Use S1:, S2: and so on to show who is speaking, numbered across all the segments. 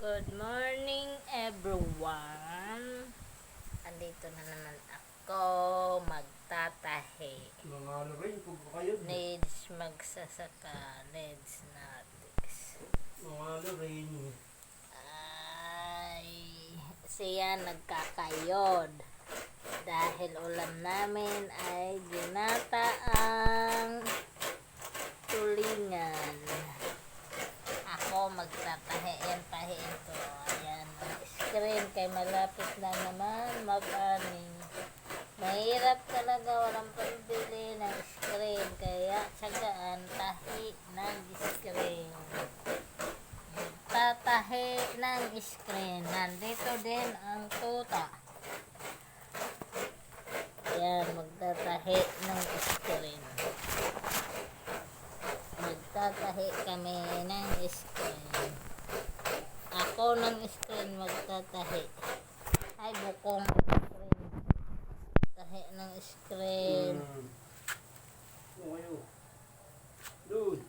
S1: Good morning everyone. Andito na naman ako magtatahi.
S2: Mga ano rin, kung kayo.
S1: Needs magsasaka. Needs natics.
S2: Mga ano rin.
S1: Ay, siya nagkakayod. Dahil ulam namin ay ginataang tulingan. Ako magtatahi. Yan, tahiin ko. Ayan, screen kay malapit na naman mag-aning. Mahirap talaga, walang pambili ng screen. Kaya tsagaan, tahi ng screen. Tatahi ng screen. Nandito din ang tuta. Ayan, magtatahi ng screen. Magtatahi kami ng screen. Ako ng screen magtatahi. Ay, bukong screen. Tahi ng screen.
S2: Kayo. Doon.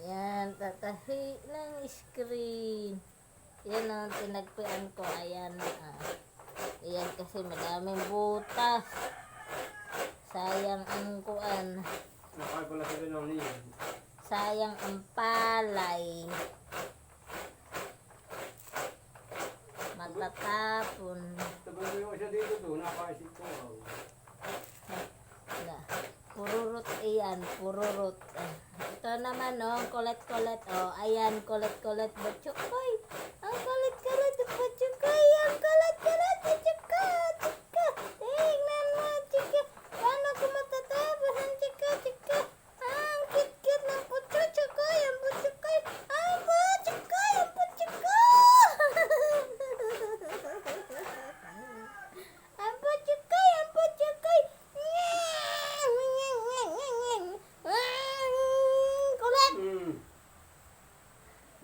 S1: Yan, tatahi ng screen. Yan ang tinagpian ko. Ayan. Ayan kasi madaming butas. Sayang ang kuan.
S2: Nakay pala sa rin ang niyan.
S1: Sayang ang palay. Matatapon.
S2: Tagal mo yung isa dito doon, nakaisip ko.
S1: Na, pururot iyan, pururot. Ito naman kulit-kulit. Ayan, kulit-kulit butsukoy. Ang kulit-kulit butsukoy. Ang kulit-kulit butsukoy. Chika, tingnan mo, chika. Paano ko matatapos ang chika? Ang kit-kit ng butsukoy. Ang butsukoy. Ang butsukoy. Ang butsukoy. Ang butsukoy. Ang butsukoy. Kulit!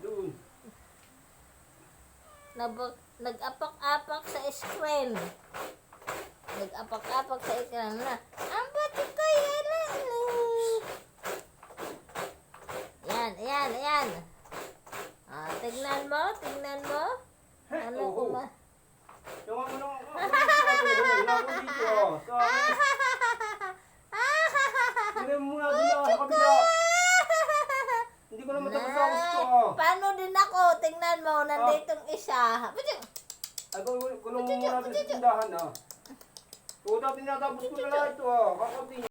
S2: Doon.
S1: Nag-apak-apak sa screen. Nag-apak-apak sa screen na. Ang butsukoy! Yan. Tignan mo. Ano ko ba?
S2: Yung ako nung ako dito. Hindi mo muna doon sa kabila. Hindi ko naman tapos ako gusto.
S1: Paano din ako? Tingnan mo, nanditong isa.
S2: Ay, kulong mo muna doon sa tindahan. Tuta, tinatapos ko na lang ito. Kakauti.